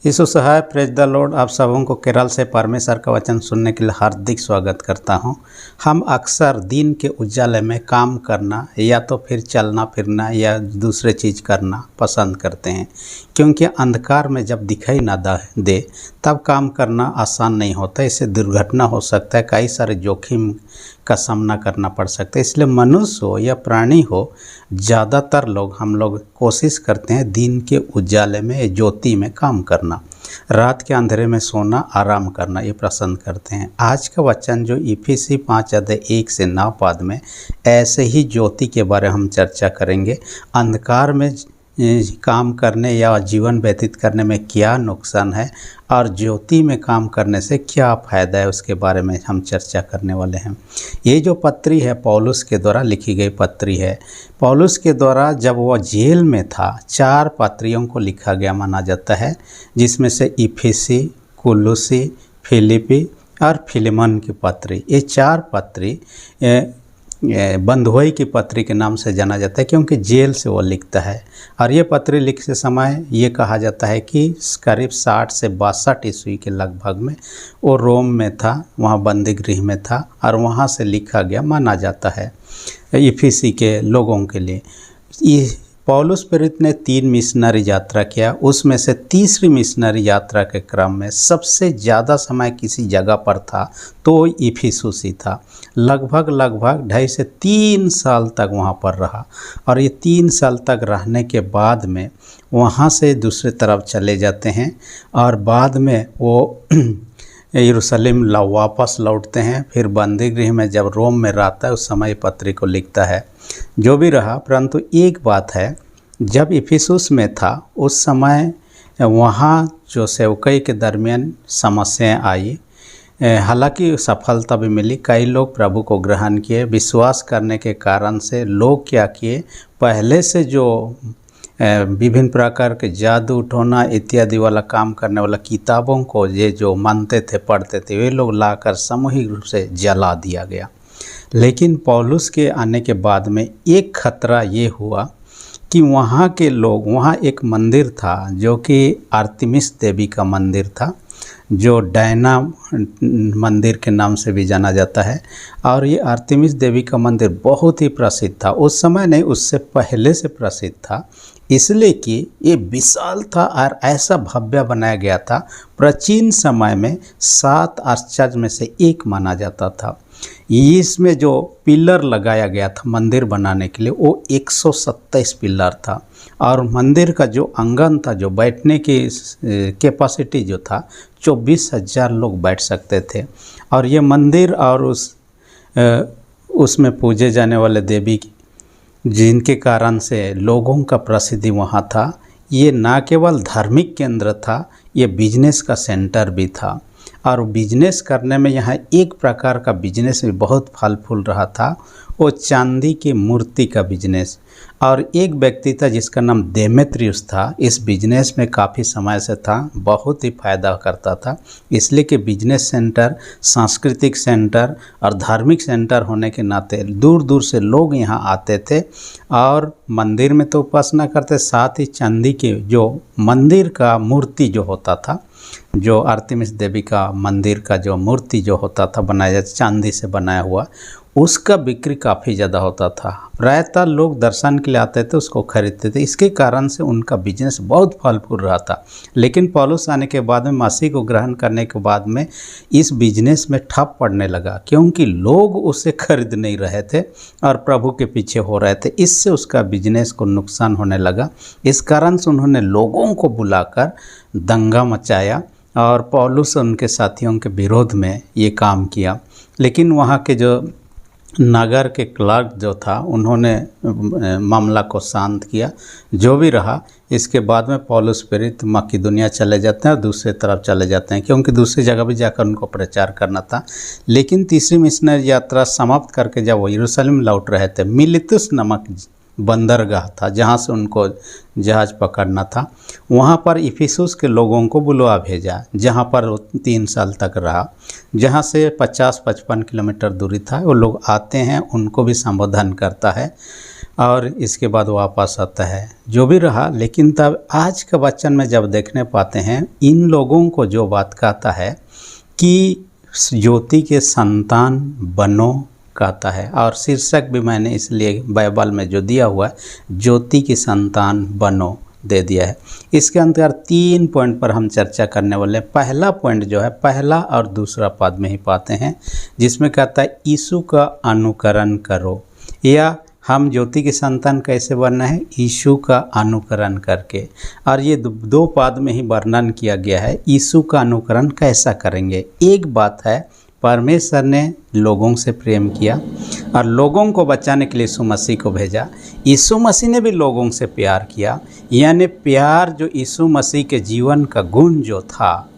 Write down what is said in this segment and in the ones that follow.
यीशु सहाय praise the lord. आप सबों को केरल से परमेश्वर का वचन सुनने के लिए हार्दिक स्वागत करता हूं। हम अक्सर दिन के उजाले में काम करना या तो फिर चलना फिरना या दूसरे चीज़ करना पसंद करते हैं, क्योंकि अंधकार में जब दिखाई ना दे तब काम करना आसान नहीं होता। इससे दुर्घटना हो सकता है, कई सारे जोखिम का सामना करना पड़ सकता है। इसलिए मनुष्य हो या प्राणी हो, ज़्यादातर हम लोग कोशिश करते हैं दिन के उजाले में, ज्योति में काम करना, रात के अंधेरे में सोना, आराम करना, ये पसंद करते हैं। आज का वचन जो इफिसी 5:1-9 में ऐसे ही ज्योति के बारे में हम चर्चा करेंगे। अंधकार में काम करने या जीवन व्यतीत करने में क्या नुकसान है और ज्योति में काम करने से क्या फ़ायदा है, उसके बारे में हम चर्चा करने वाले हैं। ये जो पत्री है पौलुस के द्वारा लिखी गई पत्री है। पौलुस के द्वारा जब वह जेल में था 4 पत्रियों को लिखा गया माना जाता है, जिसमें से इफिसी, कुलुसी, फिलिपी और फिलेमन की पत्री। ये 4 पत्री बंधुआई की पत्री के नाम से जाना जाता है, क्योंकि जेल से वो लिखता है। और ये पत्री लिखते समय ये कहा जाता है कि करीब 60 से 62 ईस्वी के लगभग में वो रोम में था, वहाँ बंदी गृह में था और वहाँ से लिखा गया माना जाता है इफिसी के लोगों के लिए। ये पौलुस प्रेरित ने 3 मिशनरी यात्रा किया। उसमें से तीसरी मिशनरी यात्रा के क्रम में सबसे ज़्यादा समय किसी जगह पर था तो इफिसुस ही था। लगभग 2.5 से 3 साल तक वहाँ पर रहा, और ये 3 साल तक रहने के बाद में वहाँ से दूसरी तरफ चले जाते हैं और बाद में वो यरूशलेम वापस लौटते हैं। फिर बंदी गृह में जब रोम में रहता है उस समय पत्री को लिखता है। जो भी रहा, परंतु एक बात है, जब इफिसुस में था उस समय वहाँ जो सेवकाई के दरमियान समस्याएं आई। हालांकि सफलता भी मिली, कई लोग प्रभु को ग्रहण किए। विश्वास करने के कारण से लोग क्या किए, पहले से जो विभिन्न प्रकार के जादू टोना इत्यादि वाला काम करने वाला किताबों को ये जो मानते थे, पढ़ते थे, वे लोग लाकर सामूहिक रूप से जला दिया गया। लेकिन पौलुस के आने के बाद में एक खतरा ये हुआ कि वहाँ के लोग, वहाँ एक मंदिर था जो कि आर्तिमिस देवी का मंदिर था, जो डायना मंदिर के नाम से भी जाना जाता है। और ये आर्तिमिस देवी का मंदिर बहुत ही प्रसिद्ध था। उस समय नहीं, उससे पहले से प्रसिद्ध था, इसलिए कि ये विशाल था और ऐसा भव्य बनाया गया था। प्राचीन समय में 7 आश्चर्य में से एक माना जाता था। इसमें जो पिलर लगाया गया था मंदिर बनाने के लिए, वो 127 पिलर था। और मंदिर का जो आंगन था, जो बैठने की कैपेसिटी जो था, 24,000 लोग बैठ सकते थे। और ये मंदिर और उसमें पूजे जाने वाले देवी जिनके कारण से लोगों का प्रसिद्धि वहाँ था, ये ना केवल धार्मिक केंद्र था, ये बिजनेस का सेंटर भी था। और बिजनेस करने में यहाँ एक प्रकार का बिजनेस भी बहुत फल फूल रहा था, वो चांदी की मूर्ति का बिजनेस। और एक व्यक्ति था जिसका नाम देमेत्रियुस था, इस बिजनेस में काफ़ी समय से था, बहुत ही फायदा करता था। इसलिए कि बिजनेस सेंटर, सांस्कृतिक सेंटर और धार्मिक सेंटर होने के नाते दूर दूर से लोग यहाँ आते थे और मंदिर में तो उपासना करते, साथ ही चांदी के जो मंदिर का मूर्ति जो होता था, जो आर्तिमिस देवी का मंदिर का जो मूर्ति जो होता था बनाया चांदी से बनाया हुआ, उसका बिक्री काफ़ी ज़्यादा होता था। प्रायतः लोग दर्शन के लिए आते थे, उसको खरीदते थे। इसके कारण से उनका बिजनेस बहुत फल फूल रहा था। लेकिन पौलुस आने के बाद में, मसीह को ग्रहण करने के बाद में, इस बिजनेस में ठप पड़ने लगा, क्योंकि लोग उसे खरीद नहीं रहे थे और प्रभु के पीछे हो रहे थे। इससे उसका बिजनेस को नुकसान होने लगा। इस कारण से उन्होंने लोगों को बुलाकर दंगा मचाया और पौलुस और उनके साथियों के विरोध में ये काम किया। लेकिन वहाँ के जो नगर के क्लर्क जो था, उन्होंने मामला को शांत किया। जो भी रहा, इसके बाद में पौलुस प्रेरित मकिदुनिया चले जाते हैं और दूसरी तरफ चले जाते हैं, क्योंकि दूसरी जगह भी जाकर उनको प्रचार करना था। लेकिन तीसरी मिशनरी यात्रा समाप्त करके जब वो यरूशलेम लौट रहे थे, मिलेतुस नामक बंदरगाह था जहाँ से उनको जहाज़ पकड़ना था, वहाँ पर इफिसुस के लोगों को बुलवा भेजा, जहाँ पर 3 साल तक रहा, जहाँ से 50-55 किलोमीटर दूरी था। वो लोग आते हैं, उनको भी संबोधन करता है। और इसके बाद वापस आता है। जो भी रहा, लेकिन तब आज का वचन में जब देखने पाते हैं, इन लोगों को जो बात कहता है कि ज्योति के संतान बनो कहता है, और शीर्षक भी मैंने इसलिए बाइबल में जो दिया हुआ है ज्योति की संतान बनो दे दिया है। इसके अंतर्गत 3 पॉइंट पर हम चर्चा करने वाले हैं। पहला पॉइंट जो है पहला और दूसरा पद में ही पाते हैं, जिसमें कहता है यीशु का अनुकरण करो, या हम ज्योति की संतान कैसे बनना है, यीशु का अनुकरण करके। और ये 2 पद में ही वर्णन किया गया है यीशु का अनुकरण कैसा करेंगे। एक बात है, परमेश्वर ने लोगों से प्रेम किया और लोगों को बचाने के लिए यीशु मसीह को भेजा। यीशु मसीह ने भी लोगों से प्यार किया, यानी प्यार जो यीशु मसीह के जीवन का गुण जो था,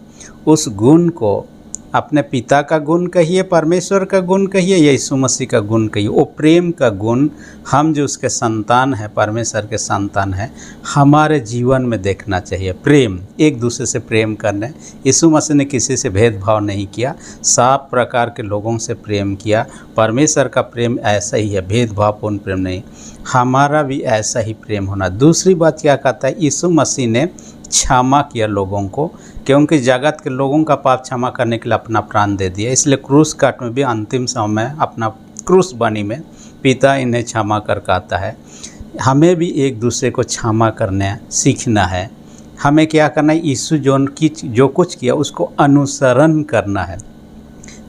उस गुण को अपने पिता का गुण कहिए, परमेश्वर का गुण कहिए, या यीशु मसीह का गुण कहिए, वो प्रेम का गुण हम जो उसके संतान हैं, परमेश्वर के संतान हैं, हमारे जीवन में देखना चाहिए। प्रेम, एक दूसरे से प्रेम करने। यीशु मसीह ने किसी से भेदभाव नहीं किया, सब प्रकार के लोगों से प्रेम किया। परमेश्वर का प्रेम ऐसा ही है, भेदभावपूर्ण प्रेम नहीं। हमारा भी ऐसा ही प्रेम होना। दूसरी बात क्या कहता है, यीशु मसीह ने क्षमा किया लोगों को, क्योंकि जगत के लोगों का पाप क्षमा करने के लिए अपना प्राण दे दिया। इसलिए क्रूस काट में भी अंतिम समय में अपना क्रूस बनी में पिता इन्हें क्षमा कर कहता है। हमें भी एक दूसरे को क्षमा करने सीखना है। हमें क्या करना है, यीशु जो कुछ किया उसको अनुसरण करना है।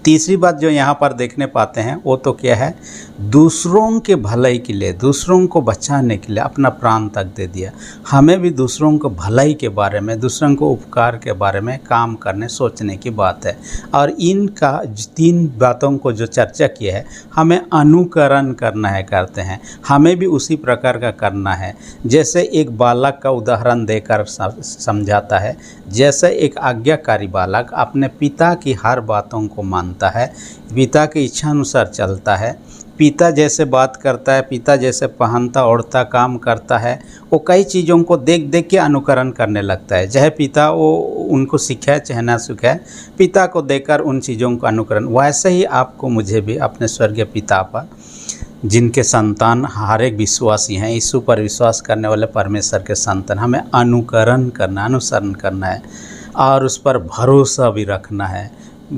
तीसरी बात जो यहाँ पर देखने पाते हैं वो तो क्या है, दूसरों के भलाई के लिए, दूसरों को बचाने के लिए अपना प्राण तक दे दिया। हमें भी दूसरों को भलाई के बारे में, दूसरों को उपकार के बारे में काम करने सोचने की बात है। और इनका 3 बातों को जो चर्चा किया है, हमें अनुकरण करना है, करते हैं। हमें भी उसी प्रकार का करना है। जैसे एक बालक का उदाहरण देकर समझाता है, जैसे एक आज्ञाकारी बालक अपने पिता की हर बातों को मानता है, पिता की इच्छा अनुसार चलता है, पिता जैसे बात करता है, पिता जैसे पहनता ओढ़ता काम करता है, वो कई चीज़ों को देख देख के अनुकरण करने लगता है। चाहे पिता वो उनको सिखाए चाहे ना सिखाए, पिता को देखकर उन चीज़ों का अनुकरण। वैसे ही आपको मुझे भी अपने स्वर्गीय पिता पर, जिनके संतान हर एक विश्वासी हैं, यीशु पर विश्वास करने वाले परमेश्वर के संतान, हमें अनुकरण करना, अनुसरण करना है और उस पर भरोसा भी रखना है।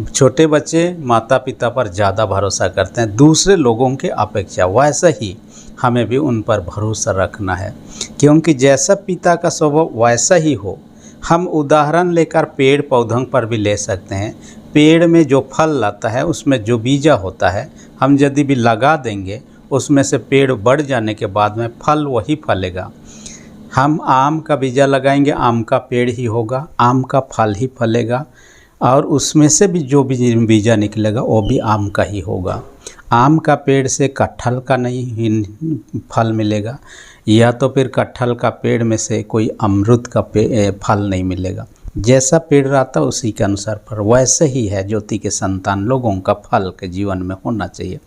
छोटे बच्चे माता पिता पर ज़्यादा भरोसा करते हैं दूसरे लोगों के अपेक्षा, वैसा ही हमें भी उन पर भरोसा रखना है, क्योंकि जैसा पिता का स्वभाव वैसा ही हो। हम उदाहरण लेकर पेड़ पौधों पर भी ले सकते हैं। पेड़ में जो फल लाता है उसमें जो बीजा होता है, हम यदि भी लगा देंगे, उसमें से पेड़ बढ़ जाने के बाद में फल वही फलेगा। हम आम का बीजा लगाएंगे, आम का पेड़ ही होगा, आम का फल ही फलेगा, और उसमें से भी जो भी बीजा निकलेगा वो भी आम का ही होगा। आम का पेड़ से कटहल का नहीं फल मिलेगा, या तो फिर कटहल का पेड़ में से कोई अमरूद का फल नहीं मिलेगा। जैसा पेड़ रहता उसी के अनुसार पर, वैसे ही है ज्योति के संतान लोगों का फल के जीवन में होना चाहिए।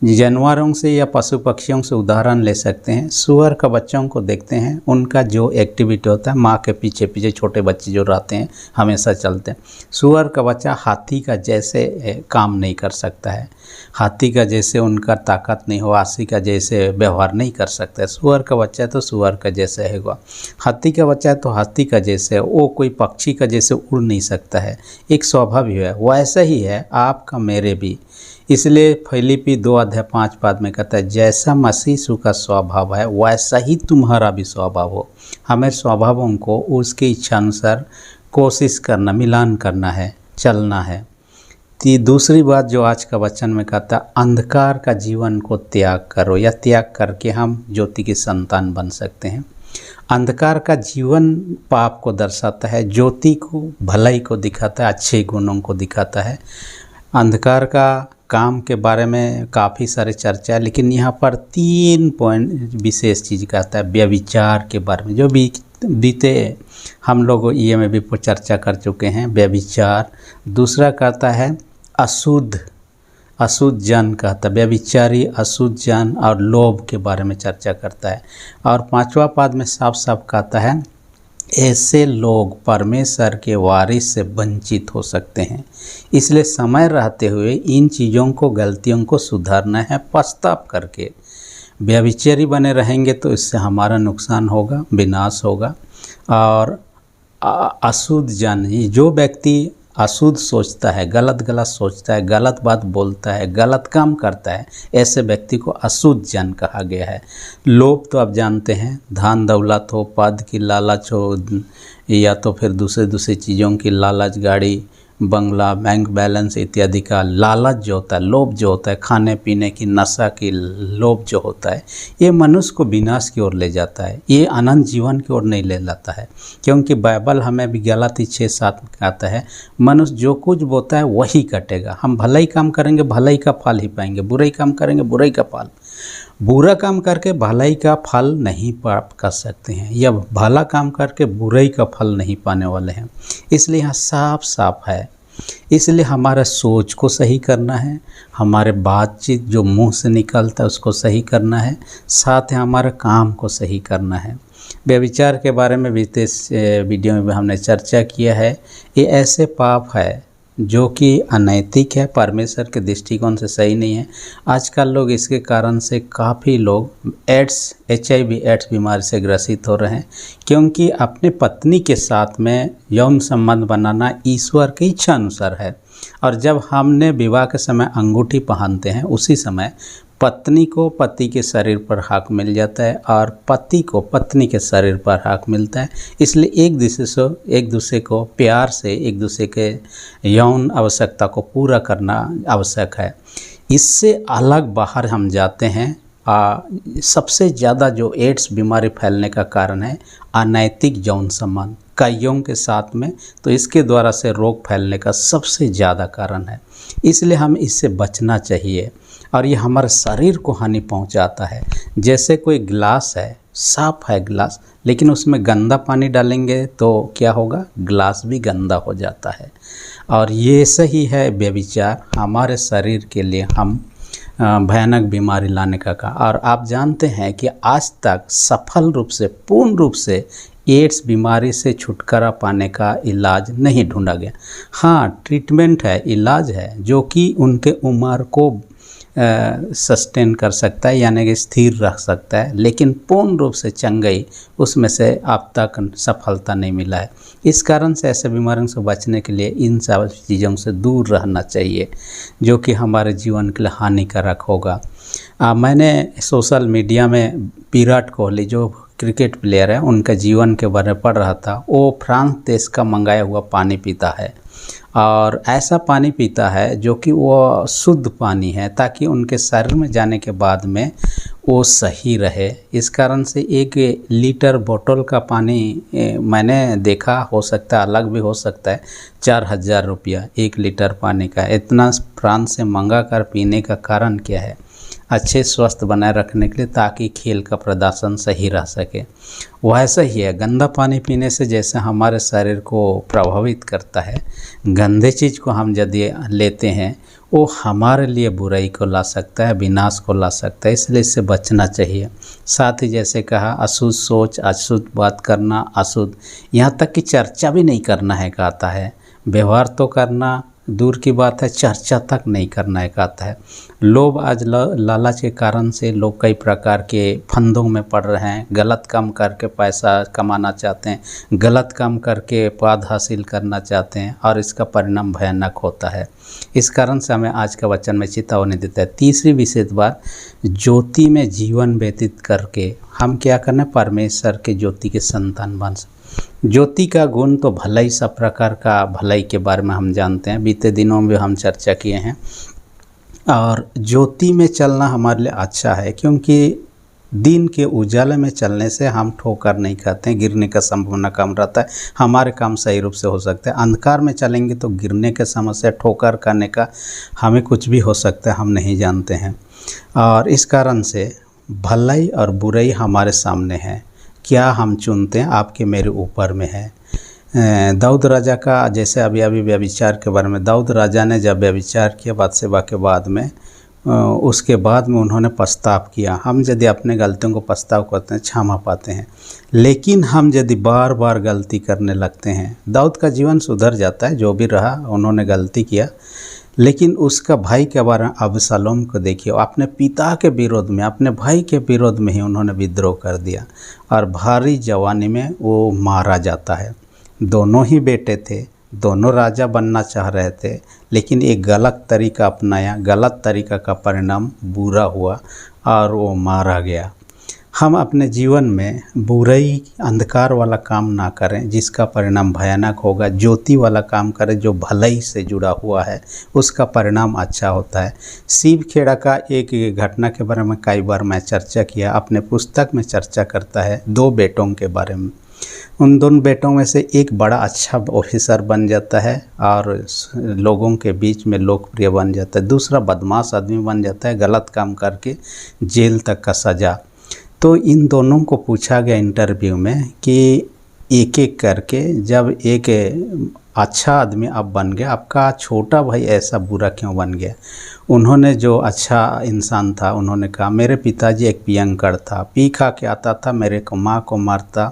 जानवरों से या पशु पक्षियों से उदाहरण ले सकते हैं। सूअर का बच्चों को देखते हैं, उनका जो एक्टिविटी होता है, माँ के पीछे पीछे छोटे बच्चे जो रहते हैं हमेशा चलते हैं। सूअर का बच्चा हाथी का जैसे काम नहीं कर सकता है, हाथी का जैसे उनका ताकत नहीं हो, हाथी का जैसे व्यवहार नहीं कर सकता है। सूअर का बच्चा है तो सूअर का जैसे होगा, हाथी का बच्चा है तो हाथी का जैसे, वो कोई पक्षी का जैसे उड़ नहीं सकता है, एक स्वभाव ही है। वैसा ही है आपका मेरे भी। इसलिए फिलिप्पी 2:5 में कहता है, जैसा मसीह यीशु का स्वभाव है वैसा ही तुम्हारा भी स्वभाव हो। हमें स्वभावों को उसकी इच्छा अनुसार कोशिश करना, मिलान करना है, चलना है। दूसरी बात जो आज का वचन में कहता है, अंधकार का जीवन को त्याग करो, या त्याग करके हम ज्योति की संतान बन सकते हैं। अंधकार का जीवन पाप को दर्शाता है, ज्योति को भलाई को दिखाता है, अच्छे गुणों को दिखाता है। अंधकार का काम के बारे में काफ़ी सारे चर्चा है, लेकिन यहाँ पर 3 पॉइंट विशेष चीज़ कहता है। व्यभिचार के बारे में जो बीते हम लोग ये में भी चर्चा कर चुके हैं, व्यभिचार। दूसरा कहता है अशुद्ध जन कहता है, व्यभिचारी, अशुद्ध जन और लोभ के बारे में चर्चा करता है। और 5वां पद में साफ साफ कहता है, ऐसे लोग परमेश्वर के वारिस से वंचित हो सकते हैं। इसलिए समय रहते हुए इन चीज़ों को, गलतियों को सुधारना है पश्चाताप करके। व्यभिचारी बने रहेंगे तो इससे हमारा नुकसान होगा, विनाश होगा। और अशुद्ध जन, जो व्यक्ति अशुद्ध सोचता है, गलत सोचता है, गलत बात बोलता है, गलत काम करता है, ऐसे व्यक्ति को अशुद्ध जन कहा गया है। लोभ तो आप जानते हैं, धन दौलत हो, पद की लालच हो, या तो फिर दूसरी चीज़ों की लालच, गाड़ी बंगला, बैंक बैलेंस इत्यादि का लालच जो होता है, लोभ जो होता है, खाने पीने की, नशा की लोभ जो होता है, ये मनुष्य को विनाश की ओर ले जाता है, ये अनंत जीवन की ओर नहीं ले जाता है। क्योंकि बाइबल हमें भी गलाती 6:7 कहता है, मनुष्य जो कुछ बोता है वही कटेगा। हम भलाई काम करेंगे, भलाई का फल ही पाएंगे, बुराई काम करेंगे, बुराई का फल। बुरा काम करके भलाई का फल नहीं प्राप्त कर सकते हैं, या भला काम करके बुराई का फल नहीं पाने वाले हैं। इसलिए यहाँ साफ साफ है। इसलिए हमारा सोच को सही करना है, हमारे बातचीत जो मुंह से निकलता है उसको सही करना है, साथ ही हमारे काम को सही करना है। व्यभिचार के बारे में बीते वीडियो में हमने चर्चा किया है। ये ऐसे पाप है जो कि अनैतिक है, परमेश्वर के दृष्टिकोण से सही नहीं है। आजकल लोग इसके कारण से काफ़ी लोग HIV एड्स बीमारी से ग्रसित हो रहे हैं, क्योंकि अपने पत्नी के साथ में यौन संबंध बनाना ईश्वर की इच्छा अनुसार है। और जब हमने विवाह के समय अंगूठी पहनते हैं, उसी समय पत्नी को पति के शरीर पर हक मिल जाता है और पति को पत्नी के शरीर पर हक मिलता है। इसलिए एक दूसरे को प्यार से एक दूसरे के यौन आवश्यकता को पूरा करना आवश्यक है। इससे अलग बाहर हम जाते हैं। सबसे ज़्यादा जो एड्स बीमारी फैलने का कारण है अनैतिक यौन संबंध कईयों के साथ में, तो इसके द्वारा से रोग फैलने का सबसे ज़्यादा कारण है। इसलिए हम इससे बचना चाहिए। और ये हमारे शरीर को हानि पहुंचाता है। जैसे कोई गिलास है, साफ है गिलास, लेकिन उसमें गंदा पानी डालेंगे तो क्या होगा, गिलास भी गंदा हो जाता है। और ये सही है व्यभिचार हमारे शरीर के लिए हम भयानक बीमारी लाने का और आप जानते हैं कि आज तक सफल रूप से, पूर्ण रूप से एड्स बीमारी से छुटकारा पाने का इलाज नहीं ढूंढा गया। हाँ, ट्रीटमेंट है, इलाज है, जो कि उनके उम्र को सस्टेन कर सकता है, यानी कि स्थिर रख सकता है, लेकिन पूर्ण रूप से चंगाई उसमें से अब तक सफलता नहीं मिला है। इस कारण से ऐसे बीमारियों से बचने के लिए इन सब चीज़ों से दूर रहना चाहिए, जो कि हमारे जीवन के लिए हानिकारक होगा। मैंने सोशल मीडिया में विराट कोहली जो क्रिकेट प्लेयर है, उनका जीवन के बारे में पढ़ रहा था। वो फ्रांस देश का मंगाया हुआ पानी पीता है, और ऐसा पानी पीता है जो कि वो शुद्ध पानी है, ताकि उनके शरीर में जाने के बाद में वो सही रहे। इस कारण से 1 लीटर बोतल का पानी मैंने देखा, हो सकता है अलग भी हो सकता है, 4000 रुपया 1 लीटर पानी का। इतना फ्रांस से मंगा कर पीने का कारण क्या है? अच्छे स्वस्थ बनाए रखने के लिए, ताकि खेल का प्रदर्शन सही रह सके। वैसा ही है, गंदा पानी पीने से जैसे हमारे शरीर को प्रभावित करता है, गंदे चीज़ को हम यदि लेते हैं वो हमारे लिए बुराई को ला सकता है, विनाश को ला सकता है। इसलिए इससे बचना चाहिए। साथ ही जैसे कहा, अशुद्ध सोच, अशुद्ध बात करना, अशुद्ध, यहाँ तक कि चर्चा भी नहीं करना है कहता है। व्यवहार तो करना दूर की बात है, चर्चा तक नहीं करना है कहता है। लोभ, आज लालच के कारण से लोग कई प्रकार के फंदों में पड़ रहे हैं। गलत काम करके पैसा कमाना चाहते हैं, गलत काम करके पद हासिल करना चाहते हैं, और इसका परिणाम भयानक होता है। इस कारण से हमें आज का वचन में चेतावनी देता है। तीसरी विशेष बात, ज्योति में जीवन व्यतीत करके हम क्या करना, परमेश्वर के ज्योति के संतान बन सकते। ज्योति का गुण तो भलाई, सब प्रकार का भलाई के बारे में हम जानते हैं, बीते दिनों में हम चर्चा किए हैं। और ज्योति में चलना हमारे लिए अच्छा है, क्योंकि दिन के उजाले में चलने से हम ठोकर नहीं खाते हैं, गिरने का संभावना कम रहता है, हमारे काम सही रूप से हो सकते हैं। अंधकार में चलेंगे तो गिरने के समस्या, ठोकर करने का हमें कुछ भी हो सकता है, हम नहीं जानते हैं। और इस कारण से भलाई और बुराई हमारे सामने है, क्या हम चुनते हैं आपके मेरे ऊपर में है। दाऊद राजा का, जैसे अभी व्यभिचार के बारे में, दाऊद राजा ने जब व्यभिचार किया बातशेबा के बाद में, उसके बाद में उन्होंने पछताव किया। हम यदि अपने गलतियों को पछताव करते हैं, क्षमा पाते हैं, लेकिन हम यदि बार बार गलती करने लगते हैं, दाऊद का जीवन सुधर जाता है, जो भी रहा उन्होंने गलती किया, लेकिन उसका भाई के बारे में अबशालोम को देखिए, अपने पिता के विरोध में, अपने भाई के विरोध में ही उन्होंने विद्रोह कर दिया और भारी जवानी में वो मारा जाता है। दोनों ही बेटे थे, दोनों राजा बनना चाह रहे थे, लेकिन एक गलत तरीका अपनाया, गलत तरीका का परिणाम बुरा हुआ और वो मारा गया। हम अपने जीवन में बुराई, अंधकार वाला काम ना करें जिसका परिणाम भयानक होगा। ज्योति वाला काम करें जो भलाई से जुड़ा हुआ है, उसका परिणाम अच्छा होता है। शिव खेड़ा का एक घटना के बारे में कई बार मैं चर्चा किया, अपने पुस्तक में चर्चा करता है 2 बेटों के बारे में। उन दोनों बेटों में से एक बड़ा अच्छा ऑफिसर बन जाता है और लोगों के बीच में लोकप्रिय बन जाता है, दूसरा बदमाश आदमी बन जाता है, गलत काम करके जेल तक का सज़ा। तो इन दोनों को पूछा गया इंटरव्यू में कि एक एक करके, जब एक अच्छा आदमी अब बन गया, आपका छोटा भाई ऐसा बुरा क्यों बन गया? उन्होंने, जो अच्छा इंसान था, उन्होंने कहा मेरे पिताजी एक पियंकड़ था, पी खा के आता था, मेरे को माँ को मारता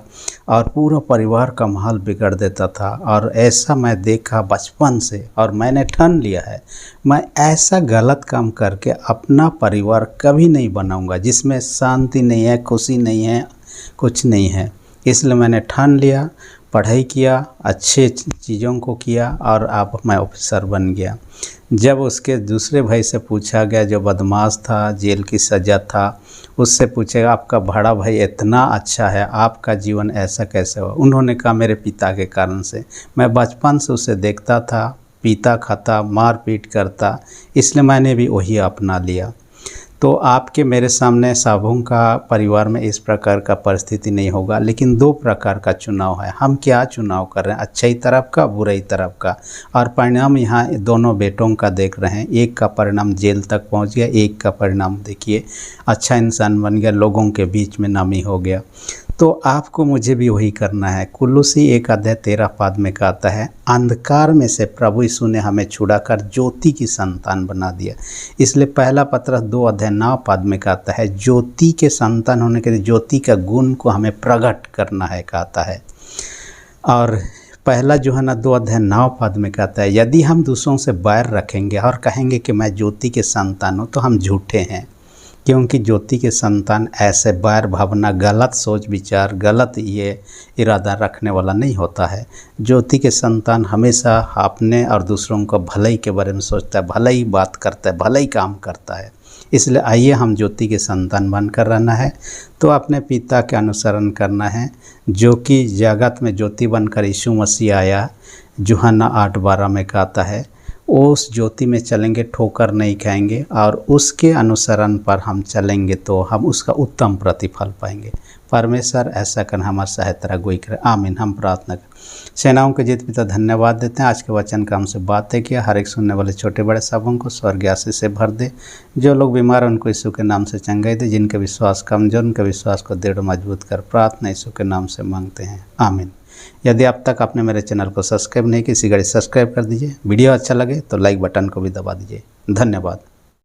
और पूरा परिवार का माहौल बिगड़ देता था, और ऐसा मैं देखा बचपन से और मैंने ठान लिया है मैं ऐसा गलत काम करके अपना परिवार कभी नहीं बनाऊंगा जिसमें शांति नहीं है, खुशी नहीं है, कुछ नहीं है। इसलिए मैंने ठान लिया, पढ़ाई किया, अच्छे चीज़ों को किया और अब मैं ऑफिसर बन गया। जब उसके दूसरे भाई से पूछा गया, जो बदमाश था, जेल की सज़ा था, उससे पूछेगा आपका बड़ा भाई इतना अच्छा है, आपका जीवन ऐसा कैसे हुआ? उन्होंने कहा मेरे पिता के कारण से, मैं बचपन से उसे देखता था, पीता खाता, मार पीट करता, इसलिए मैंने भी वही अपना लिया। तो आपके मेरे सामने सबों का परिवार में इस प्रकार का परिस्थिति नहीं होगा, लेकिन 2 प्रकार का चुनाव है। हम क्या चुनाव कर रहे हैं, अच्छाई तरफ का, बुराई तरफ का? और परिणाम यहाँ दोनों बेटों का देख रहे हैं। एक का परिणाम जेल तक पहुँच गया, एक का परिणाम देखिए अच्छा इंसान बन गया, लोगों के बीच में नामी हो गया। तो आपको मुझे भी वही करना है। कुलुसी 1:13 में कहता है, अंधकार में से प्रभु यीशु ने हमें छुड़ाकर ज्योति की संतान बना दिया। इसलिए पहला पत्रस 2:9 में कहता है, ज्योति के संतान होने के लिए ज्योति का गुण को हमें प्रकट करना है, कहता है। और पहला यूहन्ना 2:9 में कहता है, यदि हम दूसरों से बैर रखेंगे और कहेंगे कि मैं ज्योति के संतान हूँ, तो हम झूठे हैं, क्योंकि ज्योति के संतान ऐसे बैर भावना, गलत सोच विचार, गलत ये इरादा रखने वाला नहीं होता है। ज्योति के संतान हमेशा अपने और दूसरों को भलाई के बारे में सोचता है, भलाई बात करता है, भलाई काम करता है। इसलिए आइए हम ज्योति के संतान बनकर रहना है, तो अपने पिता के अनुसरण करना है, जो कि जगत में ज्योति बनकर यीशु मसीह आया। यूहन्ना 8:12 में कहता है, उस ज्योति में चलेंगे, ठोकर नहीं खाएंगे, और उसके अनुसरण पर हम चलेंगे तो हम उसका उत्तम प्रतिफल पाएंगे। परमेश्वर ऐसा कर हमारा सहायता अगुवाई करे, आमीन। हम प्रार्थना करें। सेनाओं के जीत पिता, धन्यवाद देते हैं, आज के वचन का हमसे बातें किया, हर एक सुनने वाले छोटे बड़े सबों को स्वर्गीय आशीष से भर दे। जो लोग बीमार हैं उनको यीशु के नाम से चंगाई दे, जिनके विश्वास कमजोर उनके विश्वास को दृढ़ मजबूत कर, प्रार्थना यीशु के नाम से मांगते हैं, आमीन। यदि अब तक आपने मेरे चैनल को सब्सक्राइब नहीं किया, इसी घड़ी सब्सक्राइब कर दीजिए। वीडियो अच्छा लगे तो लाइक बटन को भी दबा दीजिए। धन्यवाद।